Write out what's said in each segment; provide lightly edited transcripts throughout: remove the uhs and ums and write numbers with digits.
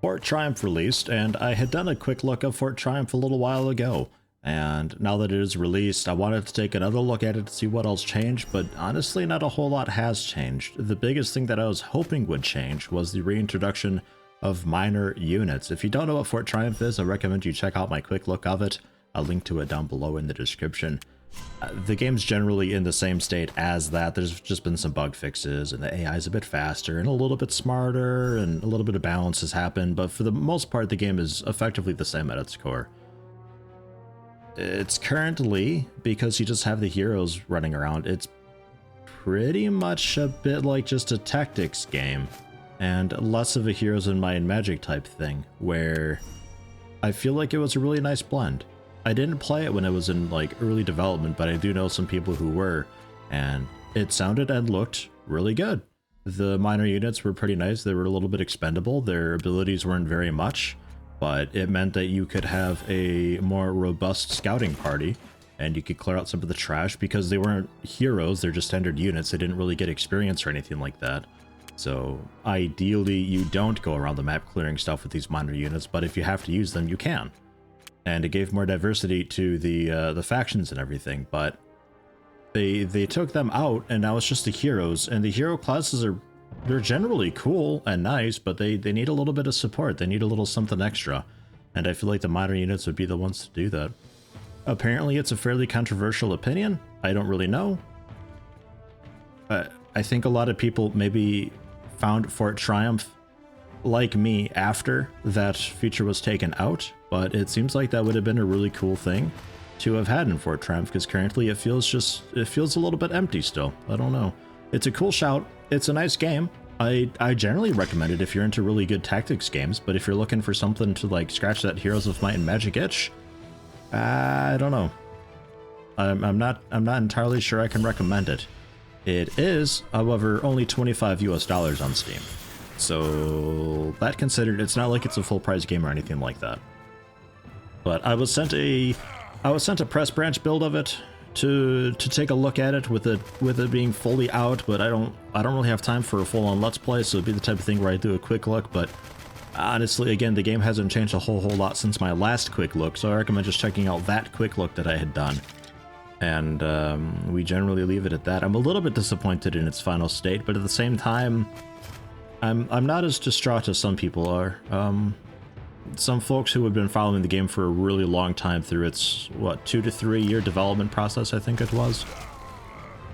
Fort Triumph released, and I had done a quick look of Fort Triumph a little while ago. And now that it is released, I wanted to take another look at it to see what else changed, but honestly not a whole lot has changed. The biggest thing that I was hoping would change was the reintroduction of minor units. If you don't know what Fort Triumph is, I recommend you check out my quick look of it. I'll link to it down below in the description. The game's generally in the same state as that. There's just been some bug fixes, and the AI is a bit faster and a little bit smarter, and a little bit of balance has happened, but for the most part, the game is effectively the same at its core. It's currently, because you just have the heroes running around, it's pretty much a bit like just a tactics game, and less of a heroes and might and magic type thing, where I feel like it was a really nice blend. I didn't play it when it was in like early development, but I do know some people who were, and it sounded and looked really good. The minor units were pretty nice. They were a little bit expendable. Their abilities weren't very much, but it meant that you could have a more robust scouting party, and you could clear out some of the trash because they weren't heroes. They're just standard units. They didn't really get experience or anything like that. So ideally, you don't go around the map clearing stuff with these minor units, but if you have to use them, you can. And it gave more diversity to the factions and everything, but they took them out, and now it's just the heroes. And the hero classes they're generally cool and nice, but they need a little bit of support. They need a little something extra, and I feel like the minor units would be the ones to do that. Apparently, it's a fairly controversial opinion. I don't really know. I think a lot of people maybe found Fort Triumph like me after that feature was taken out, but it seems like that would have been a really cool thing to have had in Fort Triumph, because currently it feels a little bit empty still. I don't know. It's a cool shout. It's a nice game. I generally recommend it if you're into really good tactics games, but if you're looking for something to like scratch that Heroes of Might and Magic itch, I don't know. I'm not entirely sure I can recommend it. It is, however, only $25 US on Steam. So that considered, it's not like it's a full price game or anything like that. But I was sent a press branch build of it to take a look at it with it being fully out, but I don't really have time for a full-on let's play, so it'd be the type of thing where I do a quick look. But honestly, again, the game hasn't changed a whole lot since my last quick look, so I recommend just checking out that quick look that I had done. And we generally leave it at that. I'm a little bit disappointed in its final state, but at the same time, I'm not as distraught as some people are. Some folks who have been following the game for a really long time through its, what, 2 to 3 year development process, I think it was,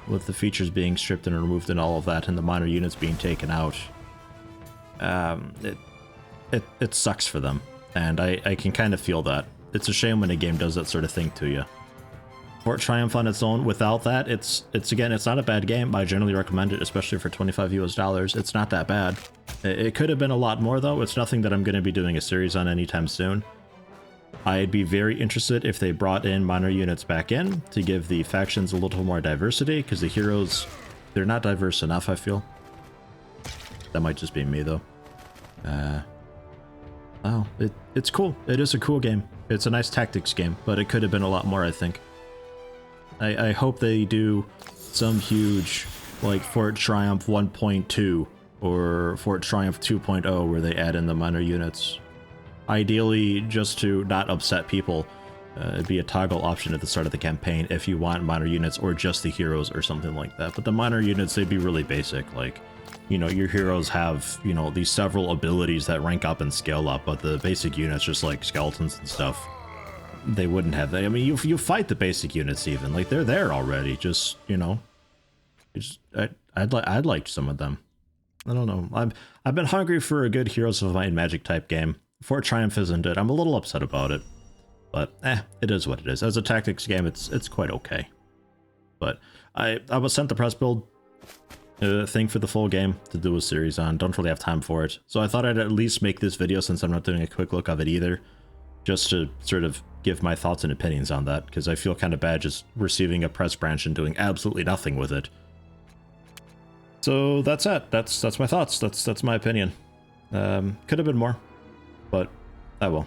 with the features being stripped and removed and all of that, and the minor units being taken out, it sucks for them, and I can kind of feel that. It's a shame when a game does that sort of thing to you. Fort Triumph on its own, without that, it's again, it's not a bad game. I generally recommend it, especially for $25 US. It's not that bad. It could have been a lot more, though. It's nothing that I'm going to be doing a series on anytime soon. I'd be very interested if they brought in minor units back in to give the factions a little more diversity, because the heroes, they're not diverse enough, I feel. That might just be me, though. Oh, it's cool. It is a cool game. It's a nice tactics game, but it could have been a lot more, I think. I hope they do some huge, like, Fort Triumph 1.2 or Fort Triumph 2.0 where they add in the minor units. Ideally, just to not upset people, it'd be a toggle option at the start of the campaign if you want minor units or just the heroes or something like that. But the minor units, they'd be really basic. Like, you know, your heroes have, you know, these several abilities that rank up and scale up, but the basic units, just like skeletons and stuff, they wouldn't have that. I mean, you fight the basic units even, like they're there already. Just, you know, I'd like some of them. I don't know. I've been hungry for a good Heroes of Might and Magic type game. Fort Triumph isn't it. I'm a little upset about it, but it is what it is. As a tactics game, it's quite okay. But I was sent the press build thing for the full game to do a series on. Don't really have time for it, so I thought I'd at least make this video since I'm not doing a quick look of it either, just to sort of give my thoughts and opinions on that, because I feel kind of bad just receiving a press branch and doing absolutely nothing with it. So that's it. That's my thoughts. That's my opinion. Could have been more, but I will.